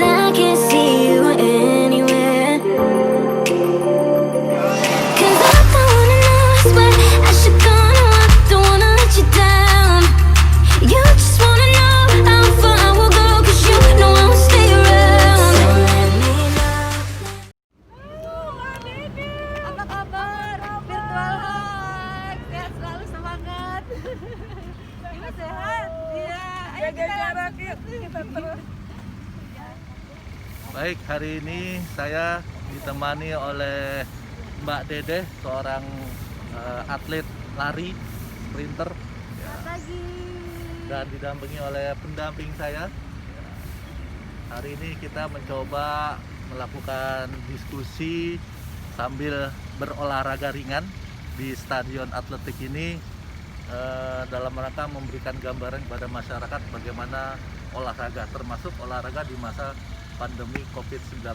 I can't see you anywhere. 'Cause I don't wanna know it's what I should go. No, I don't wanna let you down. You just wanna know how far I will go, 'cause you know I will stay around. So let me know. Apa kabar? Virtual hug. Sehat selalu, semangat. Gimana, sehat? Iya. Ayo Jaga jarak yuk, kita terus. Baik, hari ini saya ditemani oleh Mbak Dede, seorang atlet lari, sprinter, Selamat pagi. dan didampingi oleh pendamping saya. Hari ini kita mencoba melakukan diskusi sambil berolahraga ringan di Stadion Atletik ini, dalam rangka memberikan gambaran kepada masyarakat bagaimana olahraga, termasuk olahraga di masa pandemi COVID-19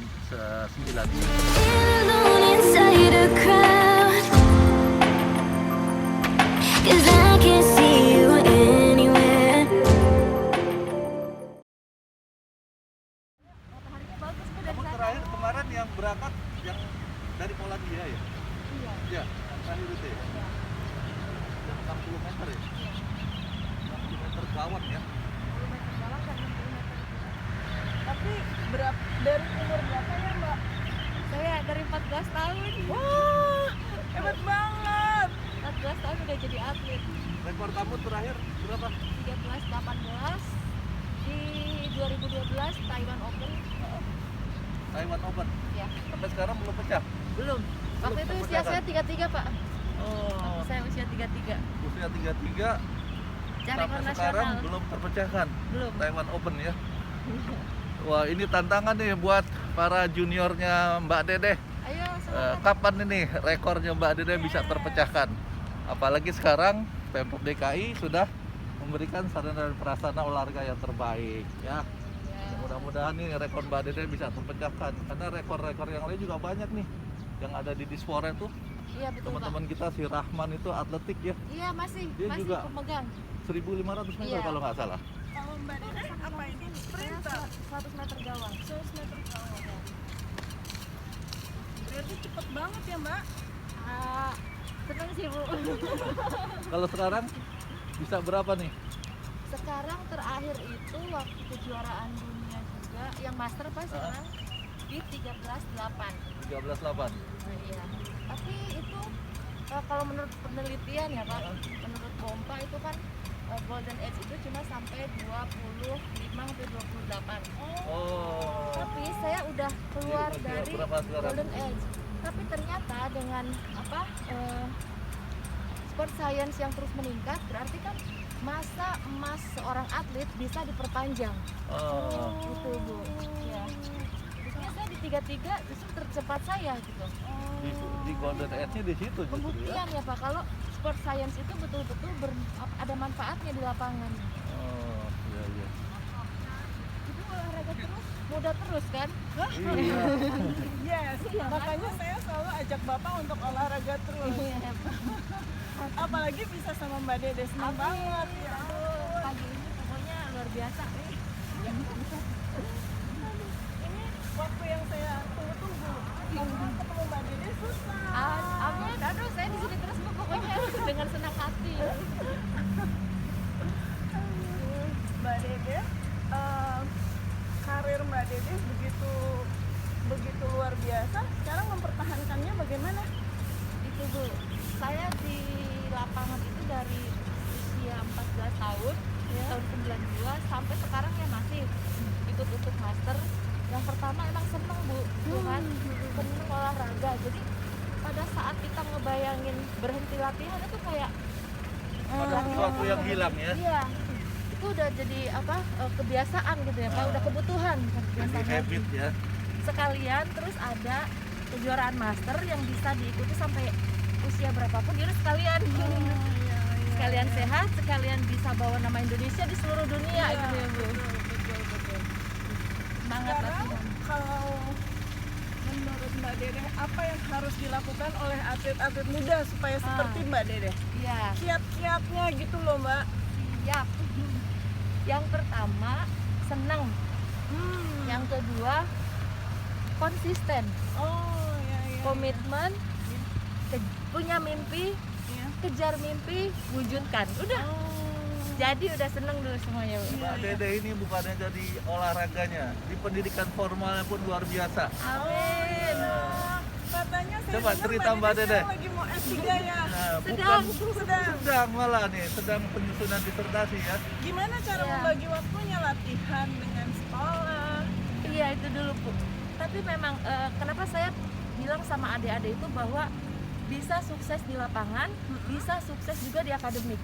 ini. Alone inside a crowd, 'cause I can't see you anywhere. Mataharinya bagus Bu dari Kamu sana. terakhir kemarin yang berangkat yang dari Polandia ya? Iya. Ya, yang terakhir itu ya? Yang 60 meter ya? 60 meter gawat ya? 10 meter jalan dan 60 meter. Tapi dari umur berapa ya Mbak? Saya dari 14 tahun. Wah, hebat banget. 14 tahun udah jadi atlet. Rekor kamu terakhir berapa? 13-18 di 2012 Taiwan Open. Taiwan Open. Ya. Sampai sekarang belum pecah? Belum. Waktu itu usia saya 33, Pak. Oh, Saya usia 33. usia 33 Cari rekor sampai sekarang nasional. belum terpecahkan Belum. Taiwan Open ya. Wah, ini tantangan nih buat para juniornya Mbak Dede. Ayo semangat. Kapan ini rekornya Mbak Dede bisa terpecahkan? Apalagi sekarang Pemprov DKI sudah memberikan sarana dan prasarana olahraga yang terbaik ya. Ya. Mudah-mudahan nih rekor Mbak Dede bisa terpecahkan, karena rekor-rekor yang lain juga banyak nih yang ada di Dispora tuh. Iya betul, Pak. Teman-teman kita si Rahman itu atletik ya, Iya masih Dia masih juga. pemegang. 1500 meter Iya. kalau nggak salah. Kalau Mbak Dede apa ini? Saya Sprinter. 100 meter gawang. 100 meter gawang. Berarti cepet banget ya Mbak? Ah, seneng sih Bu. Kalau sekarang bisa berapa nih? Sekarang terakhir itu waktu kejuaraan dunia juga yang master Pak sekarang di 13.8. 13.8. Iya. Tapi itu kalau menurut penelitian ya Pak, menurut Pompa itu kan golden age itu cuma sampai 25 sampai 28. Oh. Tapi saya udah keluar Iya, dari berapa sekarang? golden age. Tapi ternyata dengan apa sport science yang terus meningkat, berarti kan masa emas seorang atlet bisa diperpanjang. Oh. Gitu Bu. Ya. Biasanya saya di 33 justru tercepat saya gitu. Di golden age-nya di situ justru ya. Pembuktian ya Pak, kalau sport science itu betul-betul ada manfaatnya di lapangan. Oh, iya iya. Itu olahraga terus, muda terus kan? Iya. Yes, Iya, makanya saya selalu ajak Bapak untuk olahraga terus. Iya. Apalagi bisa sama Mbak Dede, senang banget ya. Pagi ini pokoknya luar biasa nih. Ini waktu yang saya tunggu-tunggu. Karena ketemu Mbak Dede susah. Amin, aduh saya di sini terus Bu, pokoknya dengan senang hati. Mbak Dede, karir Mbak Dede begitu luar biasa. Sekarang mempertahankannya bagaimana? Itu Bu, saya di lapangan itu dari usia 14 tahun, tahun 92 sampai sekarang ya masih ikut master. Yang pertama emang seneng Bu, kan? Seneng olahraga. Jadi pada saat kita ngebayangin berhenti latihan itu kayak Ada sesuatu yang hilang ya. iya, itu udah jadi apa kebiasaan gitu ya Pak, udah kebutuhan bukan Jadi kebiasaan habit lagi. ya. Sekalian terus ada kejuaraan master yang bisa diikuti sampai usia berapapun, jadi sekalian sekalian sehat, sekalian bisa bawa nama Indonesia di seluruh dunia gitu ya Bu. Betul. Semangat Sekarang latihan. kalau menurut Mbak Dede, apa yang harus dilakukan oleh atlet-atlet muda supaya seperti Mbak Dede? Iya, Kiat-kiatnya gitu loh Mbak. siap. Yang pertama senang. Yang kedua konsisten, Oh, ya, ya. komitmen, punya mimpi, Iya. kejar mimpi, wujudkan. Udah. Oh. Jadi udah seneng dulu semuanya, Bu. Mbak Dede ini bukannya jadi olahraganya, di pendidikan formalnya pun luar biasa. Amin. Nah, katanya saya Coba dengar cerita, Mbak Dede. sekarang lagi mau S3 ya. Nah, Sedang. sedang malah nih, sedang penyusunan disertasi ya. Gimana cara Iya. membagi waktunya latihan dengan sekolah? Iya itu dulu, Bu. Tapi memang kenapa saya bilang sama adik-adik itu bahwa bisa sukses di lapangan, bisa sukses juga di akademik.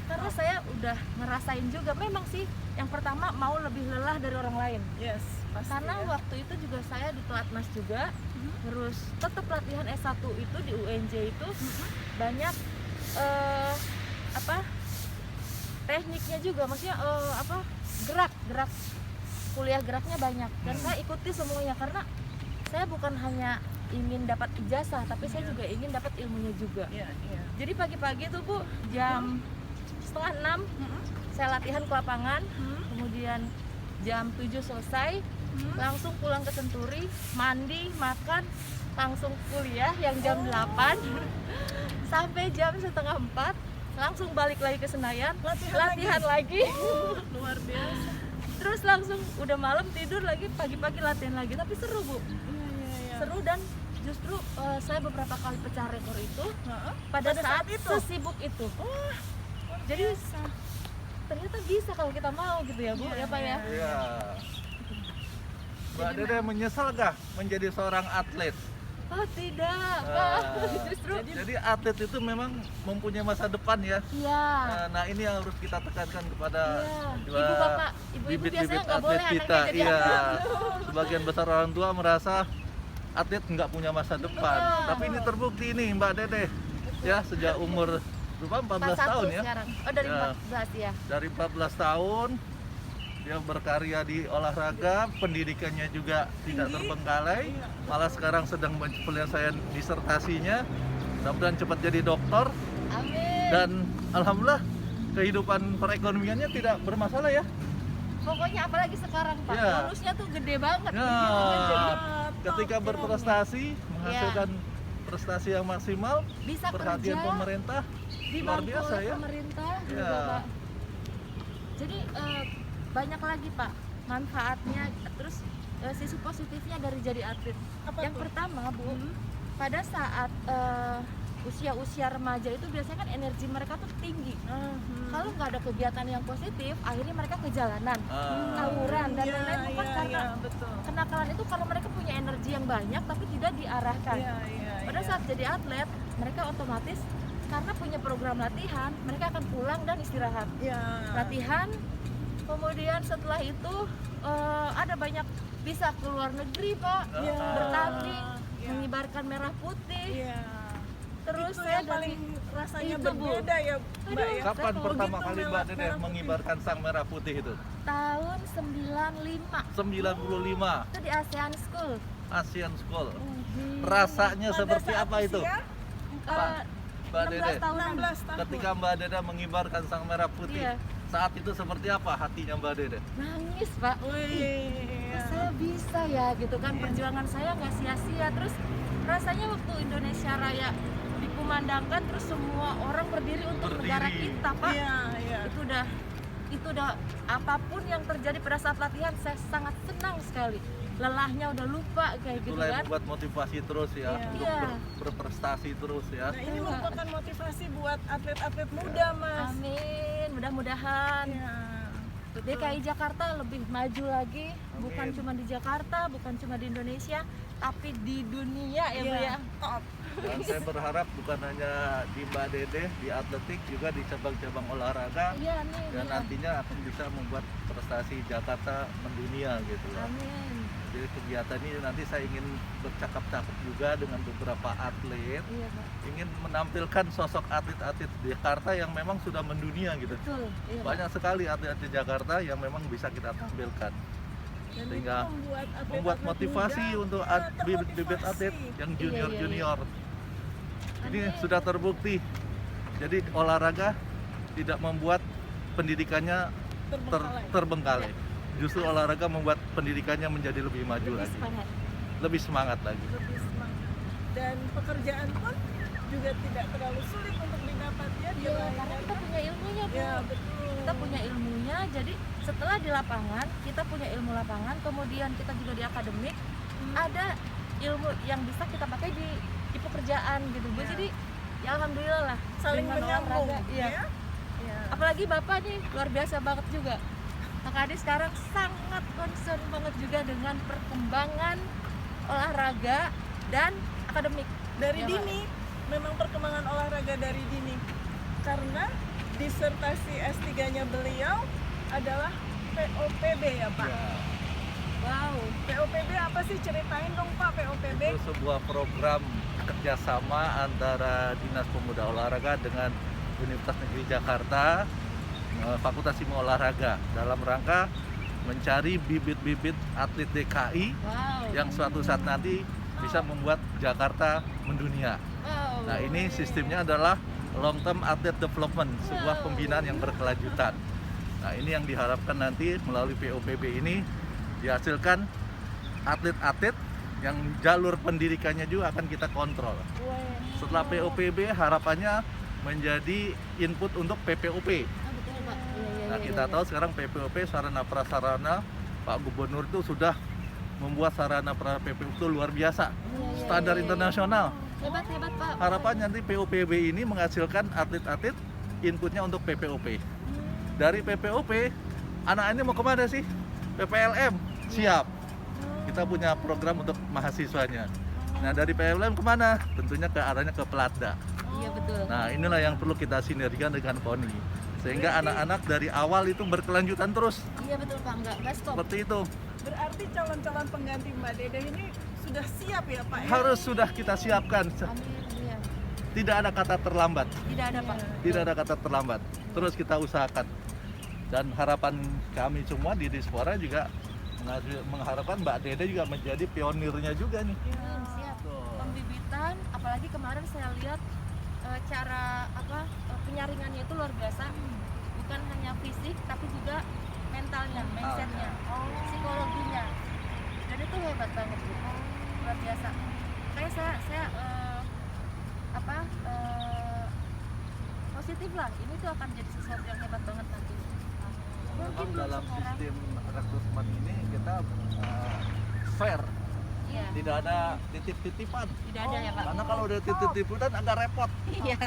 Karena saya udah ngerasain juga, memang sih yang pertama mau lebih lelah dari orang lain. Yes, pasti. Karena ya. waktu itu juga saya di pelatnas juga, terus tetap latihan S1 itu di UNJ itu banyak tekniknya juga, maksudnya gerak kuliah geraknya banyak, dan saya ikuti semuanya karena saya bukan hanya ingin dapat ijazah, tapi saya juga ingin dapat ilmunya juga. Iya, iya. Jadi pagi-pagi tuh, Bu, jam 5:30 saya latihan ke lapangan, kemudian jam 7 selesai, langsung pulang ke Senturi, mandi, makan, langsung kuliah yang jam 8 sampai jam 3:30, langsung balik lagi ke Senayan, latihan lagi. Luar biasa. Terus langsung udah malam tidur lagi, pagi-pagi latihan lagi. Tapi seru, Bu. Iya. Seru, dan justru saya beberapa kali pecah rekor itu Heeh. pada saat itu? sesibuk itu. Jadi ternyata bisa kalau kita mau gitu ya, Bu, Iya, ya Pak ya. Iya. Mbak Dede menyesal gak menjadi seorang atlet? Oh tidak, Ah. Pak. Justru Jadi atlet itu memang mempunyai masa depan ya. iya. Nah ini yang harus kita tekankan kepada Iya. dua Ibu bapak, ibu-ibu biasanya nggak boleh atlet kita. anaknya jadi Iya. atlet. Sebagian besar orang tua merasa atlet nggak punya masa depan. Iya. Tapi ini terbukti nih Mbak Dede. Ya sejak umur berapa 14 tahun 41 ya. sekarang. Oh dari Ya. 14 ya. Dari 14 tahun dia berkarya di olahraga, pendidikannya juga tidak terbengkalai. Malah sekarang sedang penyelesaian disertasinya. Mudah-mudahan cepat jadi dokter Amin. dan alhamdulillah kehidupan perekonomiannya tidak bermasalah ya. Pokoknya apalagi sekarang, Pak. Iya. Bonusnya tuh gede banget. Ya, ketika Top berprestasi, menghasilkan prestasi yang maksimal, Bisa perhatian kerja pemerintah luar dibantu biasa oleh ya. pemerintah Iya. juga, Pak. Jadi banyak lagi, Pak, manfaatnya. Terus sisi positifnya dari jadi atlet. Apa Yang tuh? pertama, Bu, pada saat usia-usia remaja itu biasanya kan energi mereka tuh tinggi. Kalau nggak ada kegiatan yang positif, akhirnya mereka ke jalanan, tawuran dan lain-lain. Bukan karena betul. kenakalan itu kalau mereka punya energi yang banyak tapi tidak diarahkan. Iya. Pada saat jadi atlet, mereka otomatis karena punya program latihan, mereka akan pulang dan istirahat. Iya. Latihan, kemudian setelah itu ada banyak bisa ke luar negeri, Pak, Iya. bertanding, Iya. mengibarkan merah putih. Iya. Terus Itu saya yang paling rasanya Itu, Bu. berbeda ya, Mbak Aduh. ya. Kapan Betul. pertama Begitu kali Mbak lewat Dede merah putih. mengibarkan sang merah putih itu? tahun 95 95 itu di ASEAN School. Asian School. Hmm. Rasanya Pada seperti saat apa itu? usia Eh, Mbak Dede, 16 tahunan. 16 tahun. ketika Mbak Dede mengibarkan sang merah putih, Iya. saat itu seperti apa hatinya Mbak Dede? Nangis, Pak. Wih. Kok saya bisa ya gitu kan, Iya. perjuangan saya nggak sia-sia. Terus rasanya waktu Indonesia Raya dikumandangkan, terus semua orang berdiri untuk Berdiri. negara kita, Pak. Iya. Itu udah apapun yang terjadi pada saat latihan, saya sangat senang sekali. Lelahnya udah lupa kayak gitu Itulah yang kan. membuat motivasi terus ya, Iya. untuk Iya. berprestasi terus ya. Nah, ini merupakan motivasi buat atlet-atlet muda, Mas. Amin, mudah-mudahan Iya. DKI Jakarta lebih maju lagi, bukan Amin. cuma di Jakarta, bukan cuma di Indonesia, tapi di dunia ya, Bu ya. Top. Dan saya berharap bukan hanya di Mbak Dede, di atletik juga di cabang-cabang olahraga, Iya nih. dan iya. nantinya akan bisa membuat prestasi Jakarta mendunia gitu ya. Amin. Jadi kegiatan ini nanti saya ingin bercakap-cakap juga dengan beberapa atlet, Iya, Pak. ingin menampilkan sosok atlet-atlet di Jakarta yang memang sudah mendunia gitu. Betul. Iya, Pak. Banyak sekali atlet-atlet Jakarta yang memang bisa kita tampilkan. Dan Sehingga itu membuat atlet-atlet motivasi muda, untuk bibit-bibit atlet yang Iya, junior-junior. Ini Amin. sudah terbukti. Jadi olahraga tidak membuat pendidikannya terbengkalai. terbengkalai. justru olahraga membuat pendidikannya menjadi lebih maju Lebih lagi, semangat. lebih semangat lagi. lebih semangat. Dan pekerjaan pun juga tidak terlalu sulit untuk didapat ya. Iya, karena kita punya ilmunya, Bu. Ya betul. Kita punya ilmunya, jadi setelah di lapangan kita punya ilmu lapangan, kemudian kita juga di akademik ada ilmu yang bisa kita pakai di pekerjaan gitu, Bu. Ya. Jadi ya alhamdulillah lah Saling dengan menyambung. olahraga, iya. Ya. Ya. Apalagi Bapak nih luar biasa banget juga. Kakak Ade sekarang sangat concern banget juga dengan perkembangan olahraga dan akademik. Dari Ya, Pak. dini, memang perkembangan olahraga dari dini. Karena disertasi S3-nya beliau adalah POPB ya Pak. Ya, Wow. POPB apa sih? Ceritain dong Pak POPB. itu sebuah program kerjasama antara Dinas Pemuda Olahraga dengan Universitas Negeri Jakarta, Fakultas Ilmu Olahraga, dalam rangka mencari bibit-bibit atlet DKI Wow. yang suatu saat nanti bisa membuat Jakarta mendunia. Wow. Nah, ini sistemnya adalah long term athlete development, sebuah pembinaan yang berkelanjutan. Nah, ini yang diharapkan nanti melalui POPB ini dihasilkan atlet-atlet yang jalur pendidikannya juga akan kita kontrol. Setelah POPB harapannya menjadi input untuk PPOP. Ah, betul, Pak. Iya, Nah, iya, kita iya. tahu sekarang PPOP sarana prasarana Pak Gubernur itu sudah membuat sarana PPOP itu luar biasa, Iya, standar iya, iya. internasional. Hebat Pak. Harapannya nanti POPB ini menghasilkan atlet-atlet inputnya untuk PPOP. Dari PPOP, anak ini mau kemana sih? PPLM, siap. Kita punya program untuk mahasiswanya. Nah, dari PPLM kemana? Tentunya ke arahnya ke Pelatda. Iya betul. Nah, inilah yang perlu kita sinergikan dengan KONI. Sehingga anak-anak dari awal itu berkelanjutan terus. Iya betul Pak, nggak stop. Seperti itu. Berarti calon-calon pengganti Mbak Dede ini sudah siap ya Pak ya? Harus sudah kita siapkan. Amin. Iya. Tidak ada kata terlambat. Tidak ada Pak. Tidak ada kata terlambat. Terus kita usahakan. Dan harapan kami semua di Dispora juga mengharapkan Mbak Dede juga menjadi pionirnya juga nih. Siap. Tuh. Pembibitan, apalagi kemarin saya lihat cara penyaringannya itu luar biasa. Bukan hanya fisik tapi juga mentalnya, mindsetnya, psikologinya. Dan itu hebat banget Bu. Luar biasa. Kayak saya positif lah. Ini tuh akan jadi sesuatu yang hebat banget nanti. Memang belum dalam sekarang. sistem rekrutmen ini kita fair, Iya. tidak ada titip-titipan. Tidak ada ya Pak. Karena kalau udah titip-titipan agak repot. Iya.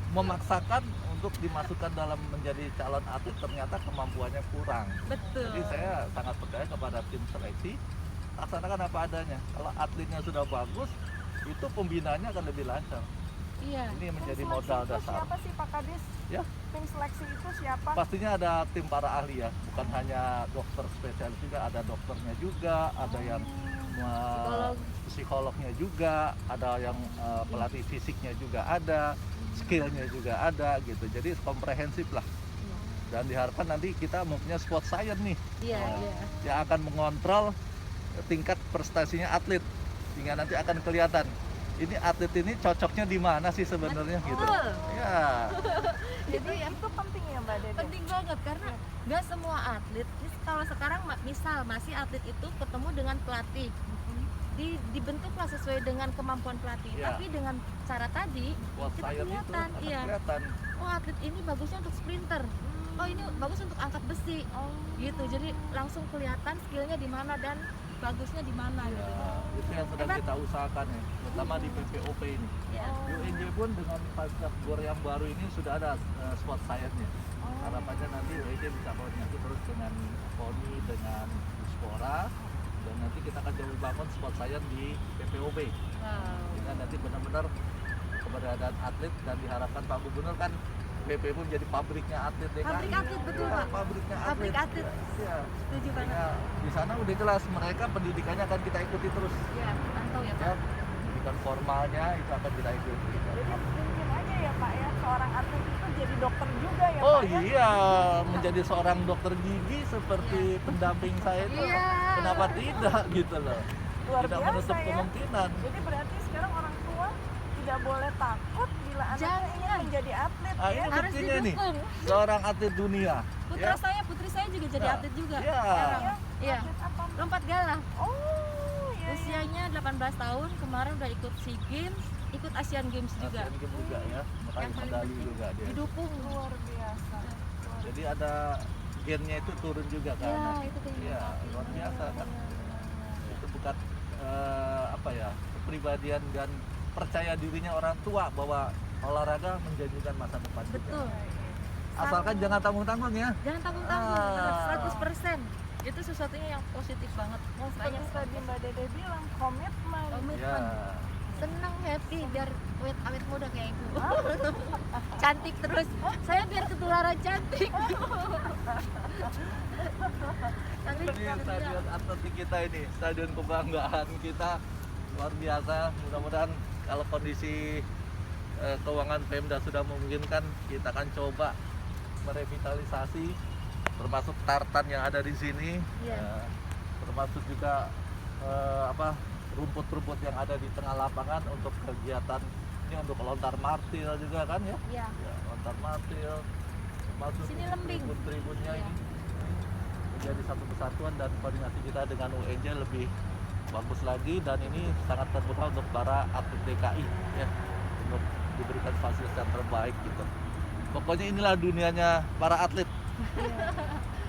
Memaksakan untuk dimasukkan dalam menjadi calon atlet ternyata kemampuannya kurang. Betul. Jadi saya sangat percaya kepada tim seleksi, laksanakan apa adanya. Kalau atletnya sudah bagus, itu pembinaannya akan lebih lancar. Iya. Ini menjadi Tim modal seleksi itu dasar. siapa sih Pak Kadis? Ya. Tim seleksi itu siapa? Pastinya ada tim para ahli ya, bukan hanya dokter spesialis juga, ada dokternya juga, ada yang psikolognya juga, ada yang pelatih fisiknya juga ada, skillnya juga ada gitu. Jadi komprehensif lah. Dan diharapkan nanti kita mempunyai sport science nih, Iya, Nah, iya. yang akan mengontrol tingkat prestasinya atlet, sehingga nanti akan kelihatan ini atlet ini cocoknya di mana sih sebenarnya gitu. Betul. Ya. Jadi yang Itu penting ya Mbak Dede? penting banget karena nggak semua atlet. Kalau sekarang misal masih atlet itu ketemu dengan pelatih, dibentuklah sesuai dengan kemampuan pelatih. Iya. Tapi dengan cara tadi Sport kita science itu kelihatan, akan iya. kelihatan. Oh atlet ini bagusnya untuk sprinter. Oh ini bagus untuk angkat besi. Gitu. Jadi langsung kelihatan skillnya di mana dan bagusnya di mana Ya, gitu. itu yang sedang Hebat. kita usahakan ya, terutama di PPOP ini. Ya. UNJ pun dengan pasca GOR yang baru ini sudah ada sport science-nya. Harapannya nanti UNJ bisa koordinasi terus dengan KONI, dengan Dispora, dan nanti kita akan coba bangun sport science di PPOP. Wow. Sehingga nanti benar-benar keberadaan atlet dan diharapkan Pak Gubernur kan PP pun jadi pabriknya atlet DKI. Pabrik atlet, betul, Ya, Pak. Pabriknya atlet. Pabrik atlet. Ya. Setuju banget. Sehingga di sana udah jelas mereka pendidikannya akan kita ikuti terus. Ya, pantau ya Ya, Pak. pendidikan formalnya itu akan kita ikuti. Jadi mungkin aja ya Pak ya, seorang atlet itu jadi dokter juga ya Oh Pak ya? iya, menjadi seorang dokter gigi seperti pendamping saya itu, Iya. kenapa tidak gitu loh? Luar Tidak biasa menutup ya. kemungkinan. Jadi berarti sekarang orang tua tidak boleh takut bila anaknya ingin Jangan. menjadi atlet Ah, ya? ini Harus buktinya nih, didukung. seorang atlet dunia, putri saya juga jadi Ya. atlet juga. Ya. Sekarang. Iya. Atlet apa? Lompat galah. Oh, iya. Usianya 18 tahun, kemarin udah ikut SEA Games, ikut Asian Games juga. Asian Games juga ya, meraih Yang paling medali penting juga dia. didukung. Luar biasa. Jadi ada gennya itu turun juga kan. Ya, itu kayak Iya, luar biasa kan. Itu bukan apa ya, kepribadian dan percaya dirinya orang tua bahwa olahraga menjanjikan masa depan juga. Betul. Asalkan jangan tanggung-tanggung ya. Jangan tanggung-tanggung, Ah. 100%. Itu sesuatunya yang positif banget. Yang seperti tadi Mbak Dede bilang, komitmen. Komitmen. Ya. Seneng, happy, biar awet muda kayak ibu. Cantik terus. Saya biar ketularan cantik. Tapi Ini stadion atletik kita ini, stadion kebanggaan kita luar biasa. Mudah-mudahan kalau kondisi keuangan Pemda sudah memungkinkan, kita akan coba merevitalisasi, termasuk tartan yang ada di sini, Iya. termasuk juga rumput-rumput yang ada di tengah lapangan untuk kegiatan ini, untuk lontar martil juga kan ya, Iya. ya lontar martil, termasuk Sini lembing. tribun-tribunnya Iya. ini menjadi satu kesatuan, dan koordinasi kita dengan UNJ lebih bagus lagi, dan ini sangat terbuka untuk para atlet DKI ya, untuk diberikan fasilitas yang terbaik gitu. Pokoknya inilah dunianya para atlet.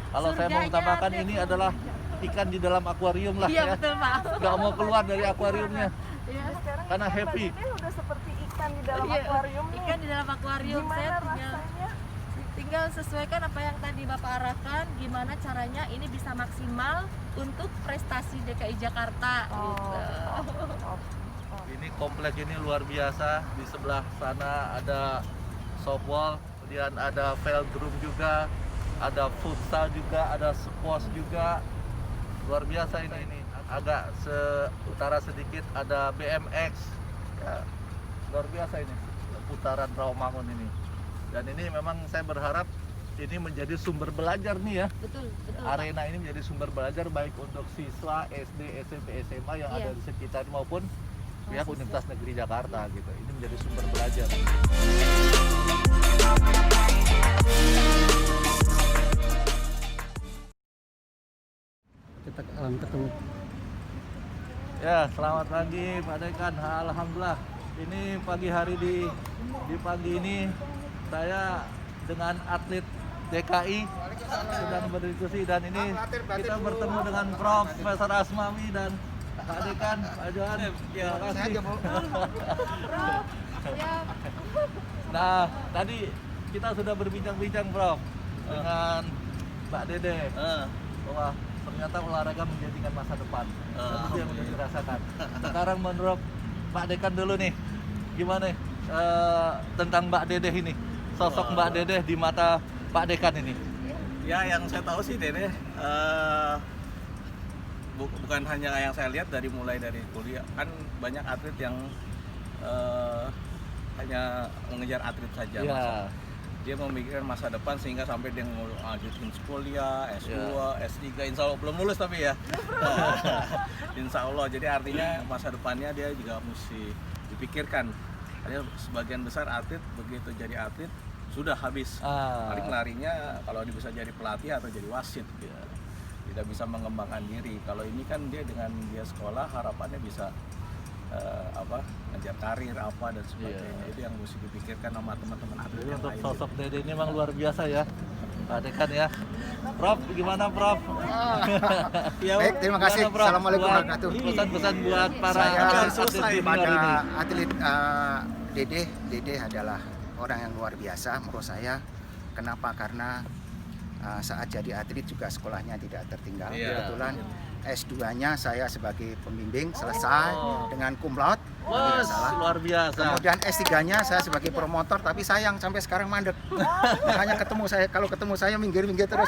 Kalau saya mau Surganya utamakan atlet. ini adalah ikan di dalam akuarium lah Iya, ya, betul, Pak. nggak mau keluar dari akuariumnya Iya. Sekarang karena kan Mbak happy. Dede udah seperti ikan di dalam Iya, akuarium nih. Ikan di dalam akuarium. Gimana Saya tinggal sesuaikan apa yang tadi Bapak arahkan, gimana caranya ini bisa maksimal untuk prestasi DKI Jakarta gitu. Ini komplek ini luar biasa. Di sebelah sana ada softball, kemudian ada velodrome juga, ada futsal juga, ada squash juga. Luar biasa ini. Agak utara sedikit ada BMX. Ya, luar biasa ini putaran Rawamangun ini. Dan ini memang saya berharap ini menjadi sumber belajar nih ya. Betul, betul. Pak. Arena ini menjadi sumber belajar baik untuk siswa SD, SMP, SMA yang Iya. ada di sekitar maupun pihak Mahasiswa. Universitas Negeri Jakarta gitu. Ini menjadi sumber belajar. Kita ketemu. Ya, selamat pagi Pak Dekan. Alhamdulillah. Ini pagi hari di pagi ini saya dengan atlet DKI sedang berdiskusi, dan ini kita bertemu dengan Profesor Asmawi dan Pak Dekan, Pak Johan. Terima kasih. Nah, tadi kita sudah berbincang-bincang Prof dengan Mbak Dede bahwa ternyata olahraga menjadikan masa depan. Itu yang sudah dirasakan. Sekarang menurut Pak Dekan dulu nih, gimana tentang Mbak Dede ini? Sosok Mbak Dede di mata Pak Dekan ini. Ya, yang saya tahu sih Dede bukan hanya yang saya lihat mulai dari kuliah, kan banyak atlet yang hanya mengejar atlet saja. Ya. Dia memikirkan masa depan sehingga sampai dia lanjutin kuliah, S2, Ya. S3, insya Allah belum lulus tapi ya. Insya Allah, jadi artinya masa depannya dia juga mesti dipikirkan. Karena sebagian besar atlet begitu jadi atlet sudah habis. Paling larinya kalau dia bisa jadi pelatih atau jadi wasit, Ya. tidak bisa mengembangkan diri. Kalau ini kan dia dengan dia sekolah harapannya bisa ngejar karir apa dan sebagainya. Itu yang mesti dipikirkan sama teman-teman atlet Jadi yang untuk lain. sosok Dede ini memang luar biasa ya, Pak Dekan ya. Prof, gimana Prof? Ya, Baik, terima kasih. Gimana, Prof? Assalamualaikum Buat warahmatullahi wabarakatuh. Pesan-pesan buat para Saya atlet junior pada ini. atlet Dede adalah orang yang luar biasa menurut saya. Kenapa? Karena saat jadi atlet juga sekolahnya tidak tertinggal. Iya. Kebetulan S2-nya saya sebagai pembimbing selesai dengan cum laude, Wah, tidak salah. luar biasa. Kemudian S3-nya saya sebagai promotor, tapi sayang sampai sekarang mandek. Makanya kalau ketemu saya minggir-minggir terus.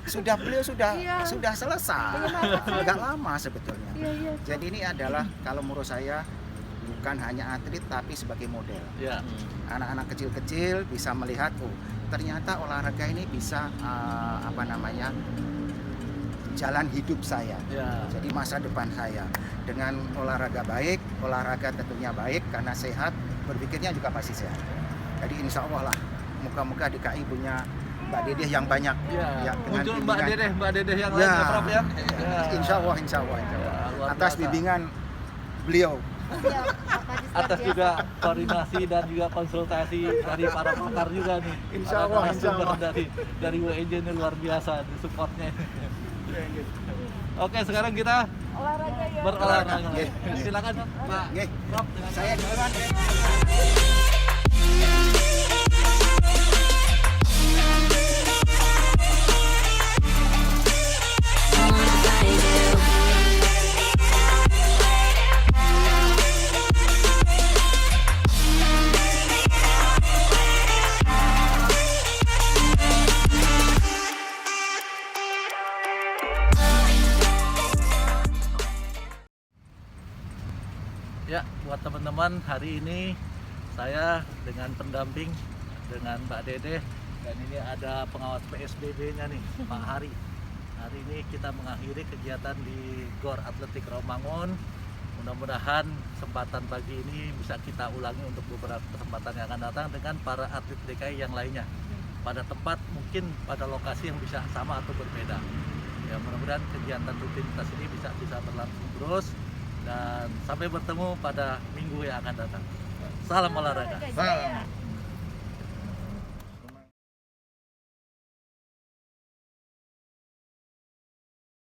Beliau sudah selesai. Agak lama sebetulnya. Jadi ini adalah kalau menurut saya bukan hanya atlet tapi sebagai model. Ya. Anak-anak kecil-kecil bisa melihat, oh ternyata olahraga ini bisa jalan hidup saya. Ya. Jadi masa depan saya dengan olahraga baik, olahraga tentunya baik karena sehat, berpikirnya juga pasti sehat. Jadi insya Allah lah, moga-moga DKI punya Mbak Dedeh yang banyak. Ya, Ya, dengan muncul bimbingan. Mbak Dedeh yang Ya. lain ya Prof ya. Ya. Insya Allah, insya Allah. Ya, luar Atas biasa. bimbingan beliau. Iya, Pak Kadis luar Atas biasa. juga koordinasi dan juga konsultasi dari para pakar juga nih. Insya Para Allah, narasumber insya Allah. dari WEJ ini luar biasa di supportnya. Oke, sekarang kita Olahraga ya. berolahraga. Nggih. Silakan Pak Nggih. Prof dengan Saya duluan. I wanna find you. Ya, buat teman-teman, hari ini saya dengan pendamping dengan Mbak Dedeh dan ini ada pengawas PSBB-nya nih, Pak Hari. Hari ini kita mengakhiri kegiatan di Gor Atletik Romangun. Mudah-mudahan kesempatan pagi ini bisa kita ulangi untuk beberapa kesempatan yang akan datang dengan para atlet DKI yang lainnya. Pada tempat mungkin pada lokasi yang bisa sama atau berbeda. Ya, mudah-mudahan kegiatan rutinitas ini bisa berlangsung terus. Dan sampai bertemu pada minggu yang akan datang. Salam olahraga. Olahraga jaya.